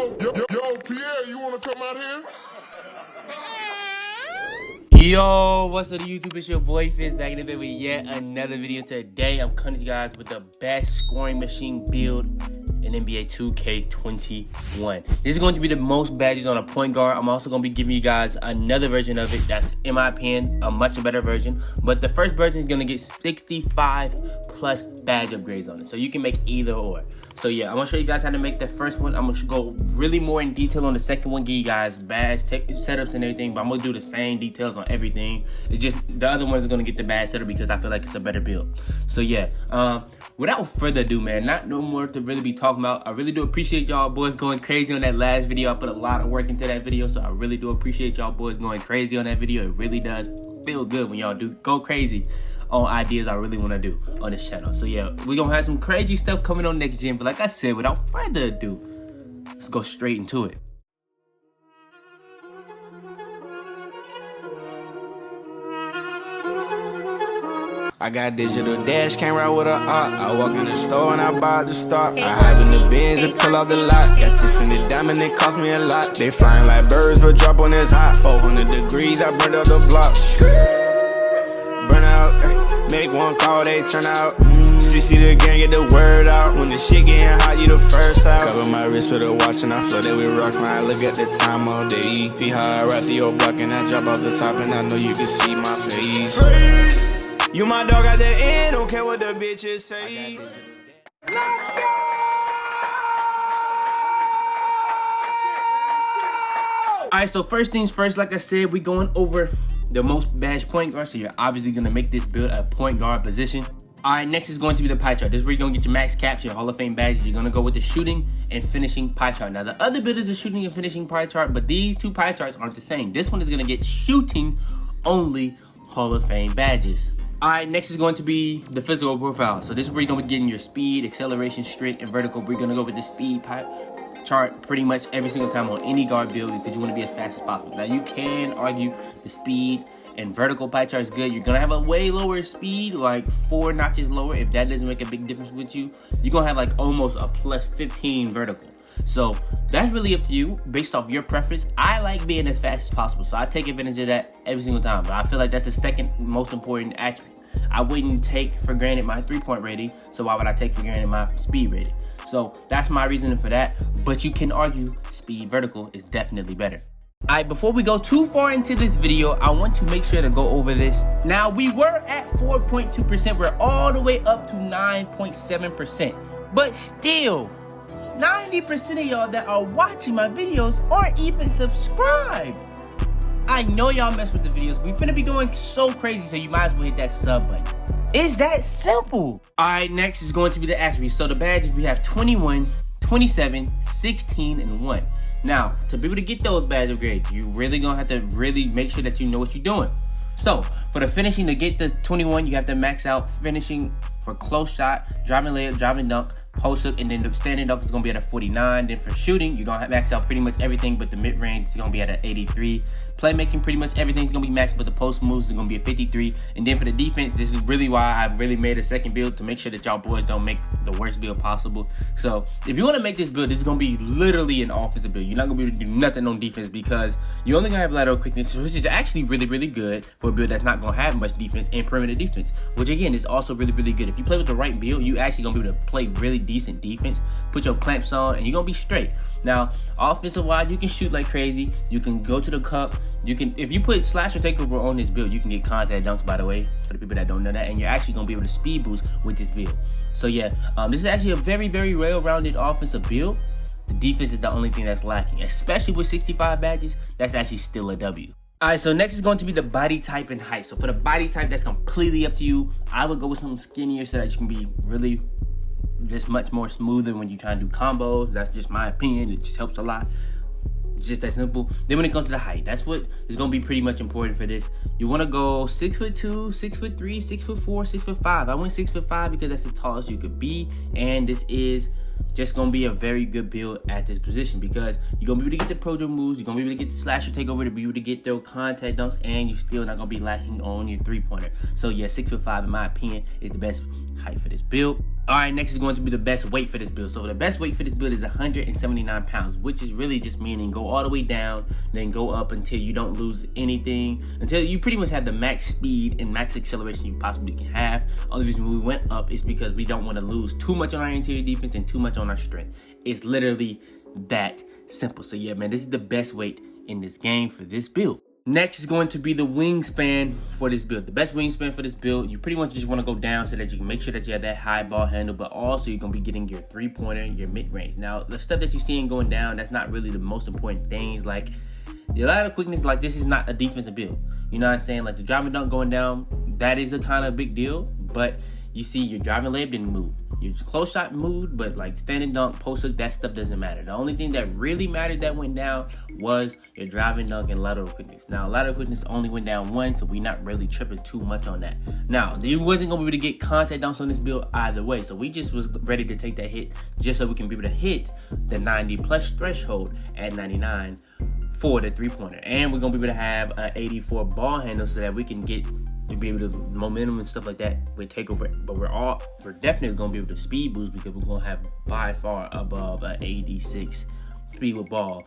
Yo, Pierre, you wanna come out here? Yo, what's up YouTube? It's your boy Fizz back in the bed with yet another video. Today I'm coming to you guys with the best scoring machine build in NBA 2K21. This is going to be the most badges on a point guard. I'm also going to be giving you guys another version of it that's, in my opinion, a much better version. But the first version is going to get 65 plus badge upgrades on it. So you can make either or. So yeah, I'm going to show you guys how to make the first one. I'm going to go really more in detail on the second one, give you guys badge setups and everything. But I'm going to do the same details on everything. It's just the other one is going to get the badge setup because I feel like it's a better build. So yeah, without further ado, man, not no more to really be talking about. I really do appreciate y'all boys going crazy on that last video. I put a lot of work into that video, so I really do appreciate y'all boys going crazy on that video. It really does feel good when y'all do go crazy on ideas I really want to do on this channel. So yeah, we're gonna have some crazy stuff coming on next gen, but like I said, without further ado, let's go straight into it. I got digital dash camera with a op. I walk in the store and I buy the stock. I hide in the bins and pull out the lot. Got Tiffany diamond, it cost me a lot. They flying like birds, but drop on this hot. 400 degrees, I burned out the block. Burn out, make one call, they turn out. CC the gang, get the word out. When the shit getting hot, you the first out. Cover my wrist with a watch and I flood it with rocks. Now I look at the time all day. Be high, I rap the old block and I drop off the top. And I know you can see my face. You my dog at the end, don't care what the bitches say. Alright, so first things first, like I said, we going over the most badge point guard. So you're obviously gonna make this build a point guard position. Alright, next is going to be the pie chart. This is where you're gonna get your max caps, your Hall of Fame badges. You're gonna go with the shooting and finishing pie chart. Now the other build is a shooting and finishing pie chart, but these two pie charts aren't the same. This one is gonna get shooting only Hall of Fame badges. Alright, next is going to be the physical profile. So this is where you're going to be getting your speed, acceleration, strength, and vertical. We're going to go with the speed chart pretty much every single time on any guard build because you want to be as fast as possible. Now you can argue the speed and vertical pie chart is good. You're going to have a way lower speed, like 4 notches lower. If that doesn't make a big difference with you, you're going to have like almost a plus 15 vertical. So that's really up to you based off your preference. I like being as fast as possible, so I take advantage of that every single time. But I feel like that's the second most important attribute. I wouldn't take for granted my 3-point rating, so why would I take for granted my speed rating? So that's my reasoning for that. But you can argue speed vertical is definitely better. Alright, before we go too far into this video, I want to make sure to go over this. Now, we were at 4.2%. We're all the way up to 9.7%. But still, 90% of y'all that are watching my videos aren't even subscribed. I know y'all mess with the videos. We finna be going so crazy, so you might as well hit that sub button. It's that simple. Alright, next is going to be the attributes. So the badges, we have 21, 27, 16, and 1. Now, to be able to get those badge upgrades, you really gonna have to really make sure that you know what you're doing. So, for the finishing, to get the 21, you have to max out finishing for close shot, driving layup, driving dunk, post hook, and then the standing dunk is gonna be at a 49. Then for shooting, you're gonna max out pretty much everything, but the mid range is gonna be at an 83. Playmaking, pretty much everything's gonna be maxed, but the post moves is gonna be a 53. And then for the defense, this is really why I really made a second build, to make sure that y'all boys don't make the worst build possible. So if you want to make this build, this is gonna be literally an offensive build. You're not gonna be able to do nothing on defense because you're only gonna have lateral quickness, which is actually really good for a build that's not gonna have much defense and perimeter defense, which again is also really good. If you play with the right build, you actually gonna be able to play really decent defense, put your clamps on, and you're gonna be straight. Now, offensive wise, you can shoot like crazy. You can go to the cup. You can, if you put slash or takeover on this build, you can get contact dunks, by the way, for the people that don't know that, and you're actually gonna be able to speed boost with this build. So yeah, this is actually a very well-rounded offensive build. The defense is the only thing that's lacking, especially with 65 badges. That's actually still a W. Alright, so next is going to be the body type and height. So for the body type, that's completely up to you. I would go with something skinnier so that you can be really just much more smoother when you try to do combos. That's just my opinion. It just helps a lot. It's just that simple. Then when it comes to the height, that's what is going to be pretty much important for this. You want to go 6'2", 6'3", 6'4", 6'5". I went 6'5" because that's the tallest you could be, and this is just gonna be a very good build at this position because you're gonna be able to get the pro dribble moves, you're gonna be able to get the slasher takeover, to be able to get their contact dunks, and you're still not gonna be lacking on your 3-pointer. So yeah, 6'5" in my opinion is the best height for this build. All right, next is going to be the best weight for this build. So the best weight for this build is 179 pounds, which is really just meaning go all the way down, then go up until you don't lose anything, until you pretty much have the max speed and max acceleration you possibly can have. Only reason we went up is because we don't want to lose too much on our interior defense and too much on our strength. It's literally that simple. So yeah, man, this is the best weight in this game for this build. Next is going to be the wingspan for this build. The best wingspan for this build, you pretty much just want to go down so that you can make sure that you have that high ball handle, but also you're going to be getting your three-pointer, your mid-range. Now, the stuff that you're seeing going down, that's not really the most important things. Like, a lot of quickness, like this is not a defensive build. You know what I'm saying? Like the driving dunk going down, that is a kind of big deal, but you see your driving layup didn't move. Your close shot moved, but like standing dunk, post hook, that stuff doesn't matter. The only thing that really mattered that went down was your driving dunk and lateral quickness. Now, lateral quickness only went down one, so we're not really tripping too much on that. Now, you wasn't going to be able to get contact dunks on this build either way, so we just was ready to take that hit just so we can be able to hit the 90 plus threshold at 99 for the three-pointer. And we're going to be able to have an 84 ball handle so that we can get to be able to momentum and stuff like that with Takeover. But we're definitely going to be able to speed boost because we're going to have by far above an 86 speed with ball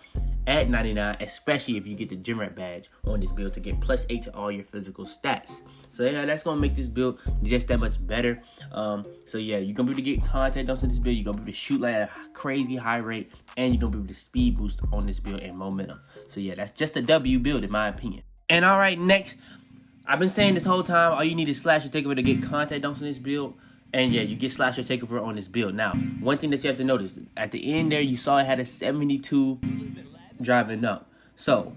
at 99, especially if you get the gym rat badge on this build to get +8 to all your physical stats. So yeah, that's going to make this build just that much better. So yeah, you're going to be able to get contact dunks on this build. You're going to be able to shoot like a crazy high rate, and you're going to be able to speed boost on this build and momentum. So yeah, that's just a W build in my opinion. And all right, next, I've been saying this whole time, all you need is slash or takeover to get contact dunks on this build. And yeah, you get slash or takeover on this build. Now, one thing that you have to notice, at the end there, you saw it had a 72 driving dunk. So,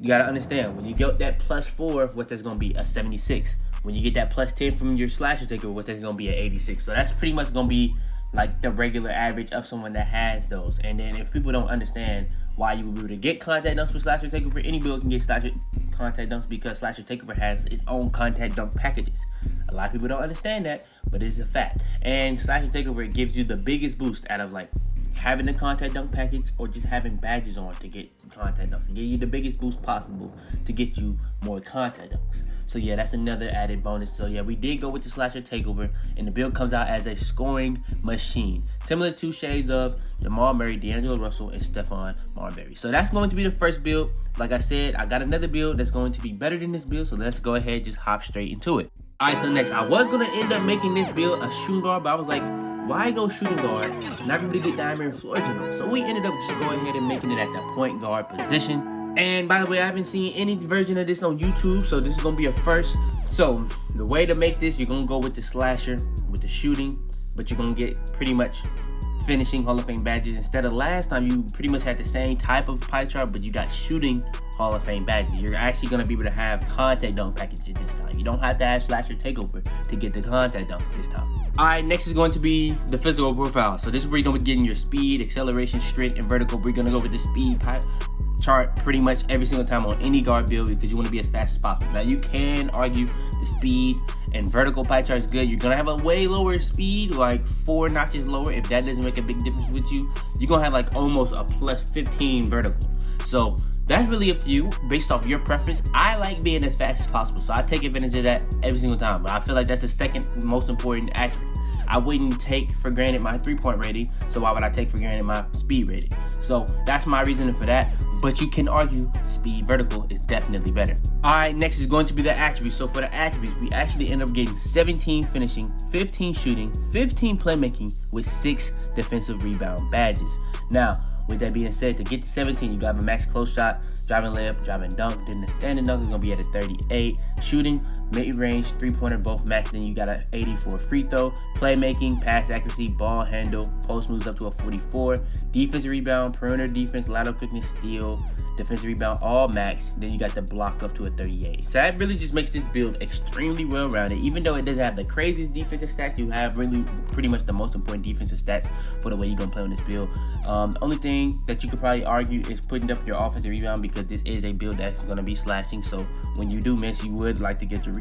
you got to understand, when you get that +4, what that's going to be? A 76. When you get that +10 from your slash or takeover, what that's going to be? An 86. So, that's pretty much going to be like the regular average of someone that has those. And then if people don't understand why you would be able to get contact dunks with slash or takeover, any build can get slash or contact dunks because slash or takeover has its own contact dunk packages. A lot of people don't understand that, but it's a fact. And slash or takeover gives you the biggest boost out of like having the contact dunk package or just having badges on to get contact dunks. It gives you the biggest boost possible to get you more contact dunks. So yeah, that's another added bonus. So yeah, we did go with the slash or takeover, and the build comes out as a scoring machine, similar to shades of Jamal Murray, D'Angelo Russell, and Stephon Marbury. So that's going to be the first build. Like I said, I got another build that's going to be better than this build, so let's go ahead, just hop straight into it. All right, so next, I was going to end up making this build a shooting guard, but I was like, why go shooting guard? Not going to get diamond and floor general. So we ended up just going ahead and making it at the point guard position. And by the way, I haven't seen any version of this on YouTube, so this is going to be a first. So the way to make this, you're going to go with the slasher, with the shooting, but you're going to get pretty much finishing Hall of Fame badges. Instead of last time, you pretty much had the same type of pie chart, but you got shooting Hall of Fame badges. You're actually going to be able to have contact dunk packages this time. You don't have to have slash or takeover to get the contact dunks this time. All right, next is going to be the physical profile. So this is where you're going to be getting your speed, acceleration, strength, and vertical. We're going to go with the speed chart pretty much every single time on any guard build because you want to be as fast as possible. Now, you can argue the speed and vertical pie chart is good. You're going to have a way lower speed, like 4 notches lower. If that doesn't make a big difference with you, you're going to have like almost a +15 vertical. So that's really up to you based off your preference. I like being as fast as possible, so I take advantage of that every single time. But I feel like that's the second most important attribute. I wouldn't take for granted my 3-point rating, so why would I take for granted my speed rating? So that's my reasoning for that. But you can argue speed vertical is definitely better. All right, next is going to be the attributes. So for the attributes, we actually end up getting 17 finishing, 15 shooting, 15 playmaking with 6 defensive rebound badges. Now, with that being said, to get to 17, you got a max close shot, driving layup, driving dunk. Then the standing dunk is going to be at a 38. Shooting, mid-range, 3-pointer, both max. Then you got an 84 free throw. Playmaking, pass accuracy, ball handle, post moves up to a 44. Defensive rebound, perimeter defense, lateral quickness, steal, defensive rebound, all max. Then you got the block up to a 38. So that really just makes this build extremely well-rounded. Even though it doesn't have the craziest defensive stats, you have really pretty much the most important defensive stats for the way you're going to play on this build. The only thing that you could probably argue is putting up your offensive rebound because this is a build that's going to be slashing. So when you do miss, you would like to get your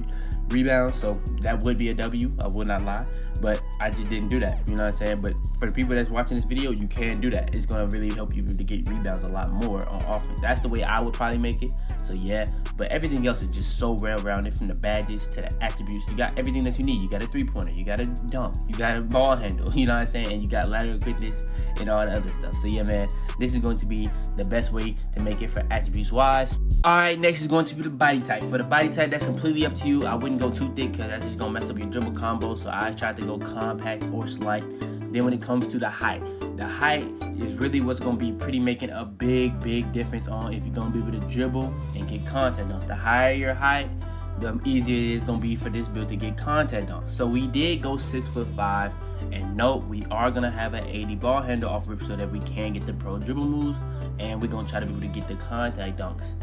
rebound. So that would be a W. I would not lie. But I just didn't do that. You know what I'm saying? But for the people that's watching this video, you can do that. It's going to really help you to get rebounds a lot more on offense. That's the way I would probably make it. So yeah, but everything else is just so well-rounded, from the badges to the attributes. You got everything that you need. You got a three-pointer, you got a dunk, you got a ball handle, you know what I'm saying? And you got lateral quickness and all the other stuff. So yeah, man, this is going to be the best way to make it for attributes-wise. All right, next is going to be the body type. For the body type, that's completely up to you. I wouldn't go too thick because that's just going to mess up your dribble combo. So I tried to go compact or slight. Then when it comes to the height is really what's going to be pretty making a big difference on if you're going to be able to dribble and get contact dunks. The higher your height, the easier it is going to be for this build to get contact dunks. So we did go 6'5", and note, we are going to have an 80 ball handle off rip so that we can get the pro dribble moves, and we're going to try to be able to get the contact dunks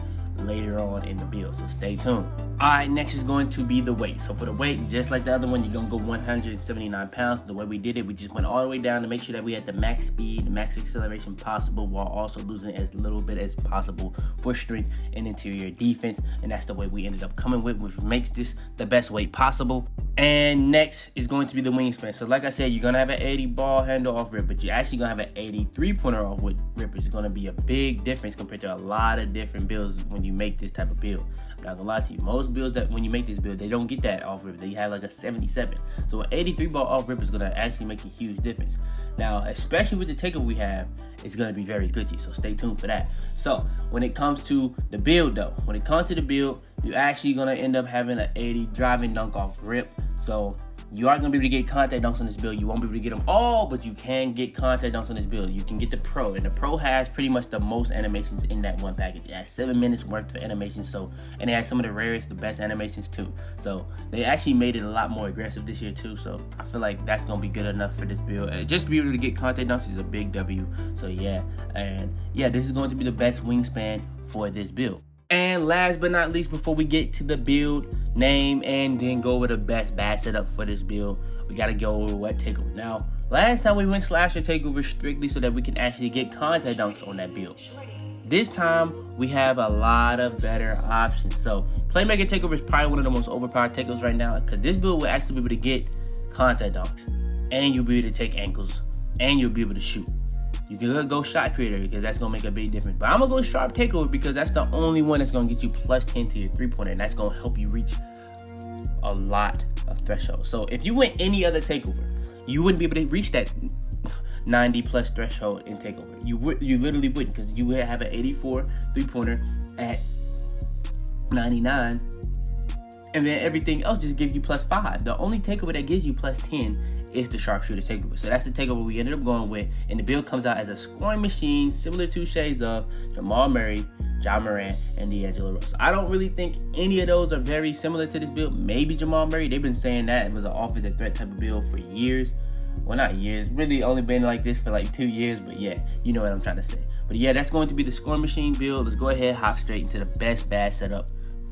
later on in the build, so stay tuned. All right, next is going to be the weight. So for the weight, just like the other one, you're gonna go 179 pounds. The way we did it, we just went all the way down to make sure that we had the max speed, the max acceleration possible, while also losing as little bit as possible for strength and interior defense. And that's the way we ended up coming with, which makes this the best weight possible. And next is going to be the wingspan. So like I said, you're gonna have an 80 ball handle off rip, but you're actually gonna have an 83 pointer off with rip, which is gonna be a big difference compared to a lot of different builds when you make this type of build. I'm not gonna lie to you, most builds that when you make this build, they don't get that off rip. They have like a 77. So an 83 ball off rip is gonna actually make a huge difference. Now, especially with the takeover we have, it's gonna be very glitchy, so stay tuned for that. So when it comes to the build though, you're actually gonna end up having an 80 driving dunk off rip. So you are going to be able to get contact dunks on this build. You won't be able to get them all, but you can get contact dunks on this build. You can get the pro, and the pro has pretty much the most animations in that one package. It has 7 minutes worth of animations, so, and it has some of the rarest, the best animations too. So they actually made it a lot more aggressive this year too, so I feel like that's going to be good enough for this build. Just to be able to get contact dunks is a big W. So yeah, and yeah, this is going to be the best wingspan for this build. And last but not least, before we get to the build name and then go over the best badge setup for this build, we got to go over what takeover. Now, last time we went slasher takeover strictly so that we can actually get contact dunks on that build. This time, we have a lot of better options. So, Playmaking takeover is probably one of the most overpowered takeovers right now, because this build will actually be able to get contact dunks, and you'll be able to take ankles, and you'll be able to shoot. You can go shot creator because that's going to make a big difference. But I'm going to go sharp takeover because that's the only one that's going to get you plus 10 to your three-pointer. And that's going to help you reach a lot of thresholds. So if you went any other takeover, you wouldn't be able to reach that 90 plus threshold in takeover. You literally wouldn't, because you would have an 84 three-pointer at 99. And then everything else just gives you plus 5. The only takeover that gives you plus 10 is the sharpshooter takeover. So that's the takeover we ended up going with, and the build comes out as a scoring machine, similar to shades of Jamal Murray, Ja Morant, and D'Angelo Russell. I don't really think any of those are very similar to this build. Maybe Jamal Murray. They've been saying that it was an offensive threat type of build for years. Well, not years. Really only been like this for like 2 years, but yeah, you know what I'm trying to say. But yeah, that's going to be the scoring machine build. Let's go ahead, hop straight into the best badge setup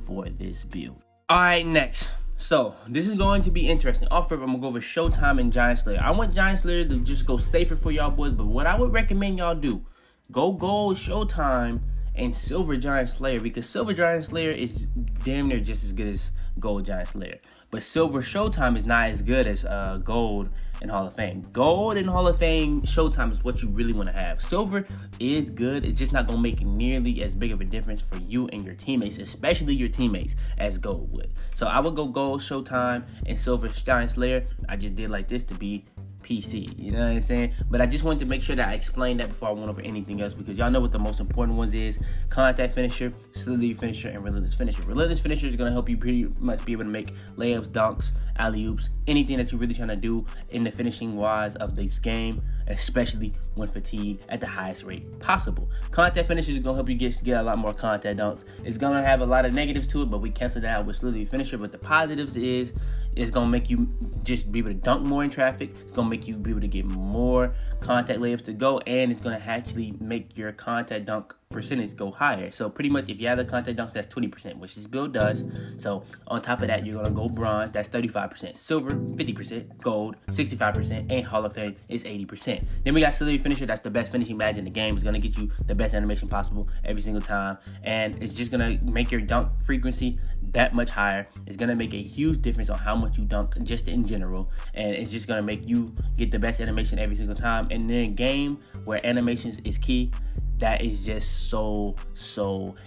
for this build. All right, next. So, this is going to be interesting. Off rip, I'm going to go over Showtime and Giant Slayer. I want Giant Slayer to just go safer for y'all boys, but what I would recommend y'all do, go gold Showtime and silver Giant Slayer, because silver Giant Slayer is damn near just as good as gold Giant Slayer. But silver Showtime is not as good as gold and Hall of Fame. Gold and Hall of Fame Showtime is what you really want to have. Silver is good. It's just not going to make nearly as big of a difference for you and your teammates, especially your teammates, as gold would. So I would go gold Showtime and silver Giant Slayer. I just did like this to be PC, you know what I'm saying? But I just wanted to make sure that I explained that before I went over anything else, because y'all know what the most important ones is: contact finisher, facility finisher, and relentless finisher. Relentless finisher is going to help you pretty much be able to make layups, dunks, alley-oops, anything that you're really trying to do in the finishing wise of this game, especially when fatigued at the highest rate possible. Contact finisher is going to help you get a lot more contact dunks. It's going to have a lot of negatives to it, but we cancel that out with facility finisher. But the positives is it's going to make you just be able to dunk more in traffic. It's going to make you be able to get more contact layups to go, and it's going to actually make your contact dunk percentage go higher. So pretty much if you have the contact dunks, that's 20%, which this build does. So on top of that, you're going to go bronze, that's 35%, silver 50%, gold 65%, and Hall of Fame is 80%. Then we got facility finisher. That's the best finishing badge in the game. It's going to get you the best animation possible every single time, and it's just going to make your dunk frequency that much higher. It's going to make a huge difference on how much you dunk just in general, and it's just going to make you get the best animation every single time. And then game where animations is key, That is just so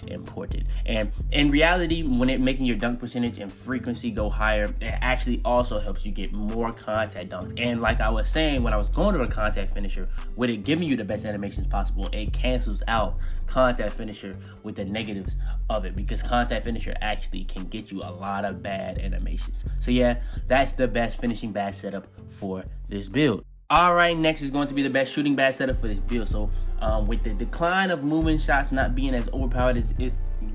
important. And in reality, when it making your dunk percentage and frequency go higher, it actually also helps you get more contact dunks. And like I was saying, when I was going to a contact finisher, with it giving you the best animations possible, it cancels out contact finisher with the negatives of it, because contact finisher actually can get you a lot of bad animations. So yeah, that's the best finishing badge setup for this build. All right, next is going to be the best shooting badge setup for this build. So with the decline of moving shots not being as overpowered as it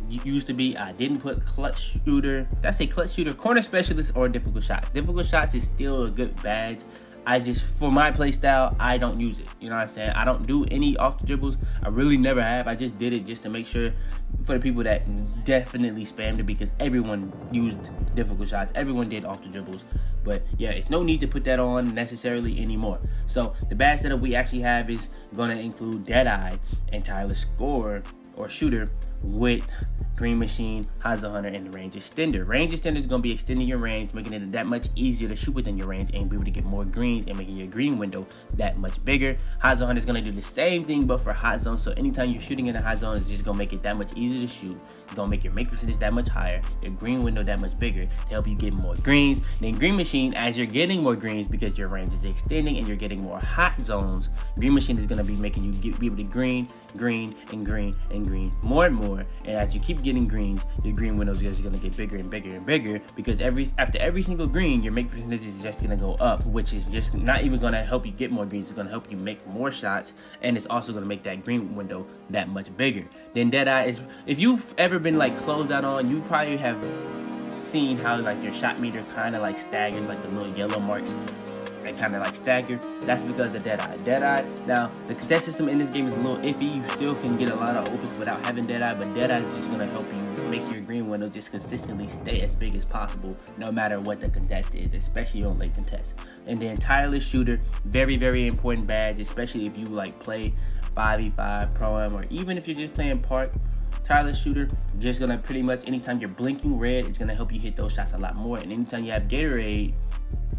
used to be, I didn't put clutch shooter. Did I say clutch shooter, corner specialist, or difficult shots? Difficult shots is still a good badge. I just, for my play style, I don't use it. You know what I'm saying? I don't do any off the dribbles. I really never have. I just did it just to make sure, for the people that definitely spammed it, because everyone used difficult shots. Everyone did off the dribbles. But yeah, it's no need to put that on necessarily anymore. So the badge setup we actually have is going to include Deadeye and tireless scorer or shooter with Green Machine, Hazel Hunter, and the Range Extender. Range Extender is going to be extending your range, making it that much easier to shoot within your range and be able to get more greens and making your green window that much bigger. Hazel Hunter is going to do the same thing but for hot zone. So anytime you're shooting in a hot zone, it's just going to make it that much easier to shoot. It's going to make your make percentage that much higher, your green window that much bigger to help you get more greens. Then Green Machine, as you're getting more greens because your range is extending and you're getting more hot zones, Green Machine is going to be making you be able to green, and green more and more. And as you keep getting greens, your green windows are going to get bigger and bigger and bigger, because after every single green, your make percentage is just going to go up, which is just not even going to help you get more greens. It's going to help you make more shots, and it's also going to make that green window that much bigger. Then Deadeye is, if you've ever been like closed out on, you probably have seen how like your shot meter kind of like staggers, like the little yellow marks. They kind of like stagger. That's because of Deadeye. Deadeye, now the contest system in this game is a little iffy. You still can get a lot of opens without having Deadeye, but Deadeye is just gonna help you make your green window just consistently stay as big as possible, no matter what the contest is, especially on late contests. And then tireless shooter, very important badge, especially if you like play 5v5 pro-am, or even if you're just playing park. Tireless shooter, just gonna pretty much, anytime you're blinking red, it's gonna help you hit those shots a lot more. And anytime you have Gatorade,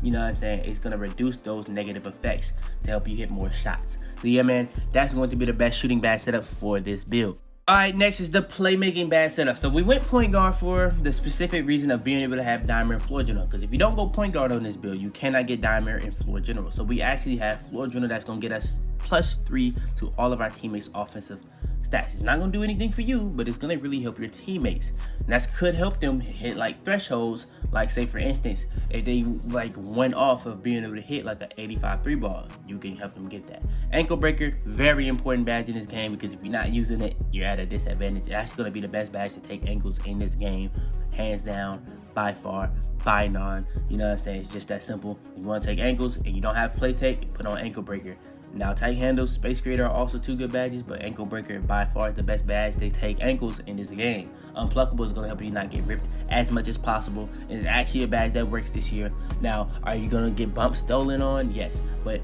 you know what I'm saying, it's gonna reduce those negative effects to help you hit more shots. So yeah, man, that's going to be the best shooting badge setup for this build. All right, next is the playmaking badge setup. So we went point guard for the specific reason of being able to have dimer and floor general, because if you don't go point guard on this build, you cannot get dimer and floor general. So we actually have floor general that's gonna get us +3 to all of our teammates' offensive stats. It's not gonna do anything for you, but it's gonna really help your teammates, and that could help them hit like thresholds. Like say for instance, if they like went off of being able to hit like an 85 3 ball, you can help them get that. Ankle breaker, very important badge in this game, because if you're not using it, you're at a disadvantage. That's gonna be the best badge to take ankles in this game, hands down, by far, by none. You know what I'm saying? It's just that simple. You want to take ankles and you don't have play take, put on ankle breaker. Now tight handles, space creator are also two good badges, but ankle breaker by far is the best badge. They take ankles in this game. Unpluckable is going to help you not get ripped as much as possible. It's actually a badge that works this year. Now, are you going to get bumps stolen on? Yes, but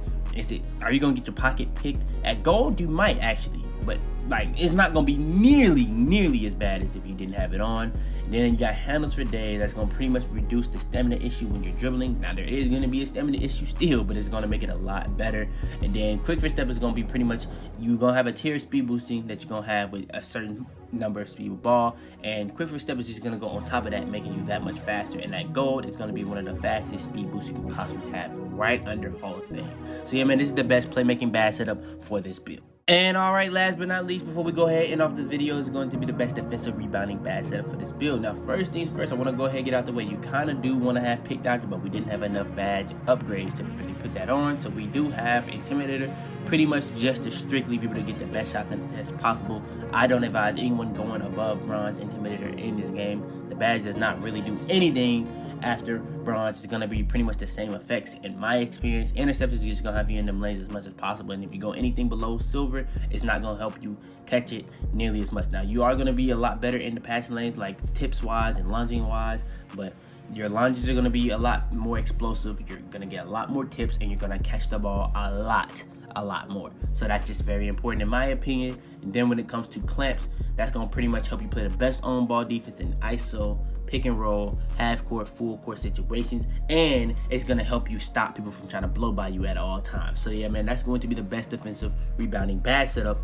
are you going to get your pocket picked? At gold, you might actually, but like it's not going to be nearly as bad as if you didn't have it on. And then you got handles for days. That's going to pretty much reduce the stamina issue when you're dribbling. Now there is going to be a stamina issue still, but it's going to make it a lot better. And then quick first step is going to be pretty much, you're going to have a tier speed boosting that you're going to have with a certain number of speed with ball, and quick first step is just going to go on top of that, making you that much faster. And that gold is going to be one of the fastest speed boosts you can possibly have, right under Hall of Fame. So yeah, man, this is the best playmaking badge setup for this build. And all right, last but not least, before we go ahead and end off the video, is going to be the best defensive rebounding badge setup for this build. Now, first things first, I want to go ahead and get out the way. You kind of do want to have Pick Doctor, but we didn't have enough badge upgrades to really put that on. So we do have Intimidator, pretty much just to strictly be able to get the best shot as possible. I don't advise anyone going above Bronze Intimidator in this game. The badge does not really do anything after Bronze. Is going to be pretty much the same effects in my experience. Interceptors is just going to have you in them lanes as much as possible, and if you go anything below silver, it's not going to help you catch it nearly as much. Now you are going to be a lot better in the passing lanes, like tips wise and lunging wise, but your lunges are going to be a lot more explosive. You're going to get a lot more tips, and you're going to catch the ball a lot more. So that's just very important in my opinion. And then when it comes to clamps, that's going to pretty much help you play the best on ball defense in ISO, pick and roll, half court, full court situations, and it's going to help you stop people from trying to blow by you at all times. So yeah, man, that's going to be the best defensive rebounding badge setup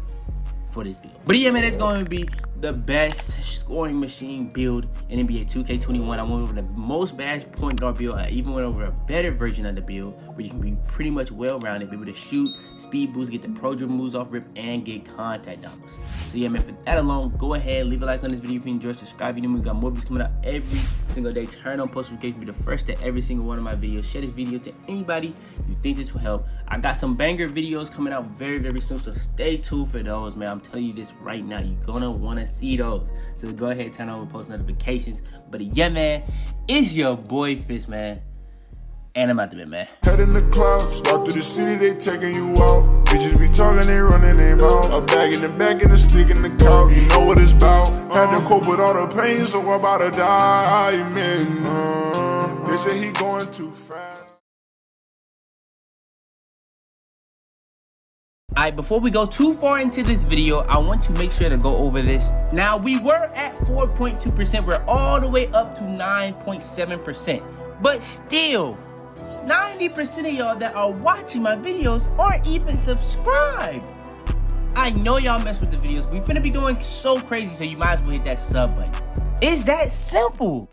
for this build. But yeah, man, that's going to be the best scoring machine build in NBA 2K21. I went over the most badass point guard build. I even went over a better version of the build where you can be pretty much well-rounded, be able to shoot, speed boost, get the pro dribble moves off rip, and get contact doubles. So yeah, man, for that alone, go ahead, leave a like on this video if you enjoyed, subscribe if you know we got more videos coming out every single day. Turn on post notifications, be the first to every single one of my videos. Share this video to anybody you think this will help. I got some banger videos coming out very, very soon, so stay tuned for those, man. I'm telling you this right now, you're gonna want to see those. So go ahead, turn on post notifications. But yeah, man, it's your boy Fitz, man, and I'm out the bed, man. Head in the clouds, walk through the city, they taking you out. Bitches be talking, they running their mouth. A bag in the back and a stick in the couch. You know what it's about. Had to cope with all the pain, so I'm about to die, man. They say he going too fast. Alright, before we go too far into this video, I want to make sure to go over this. Now, we were at 4.2%. We're all the way up to 9.7%. But still, 90% of y'all that are watching my videos aren't even subscribed. I know y'all mess with the videos. We finna be going so crazy, so you might as well hit that sub button. It's that simple.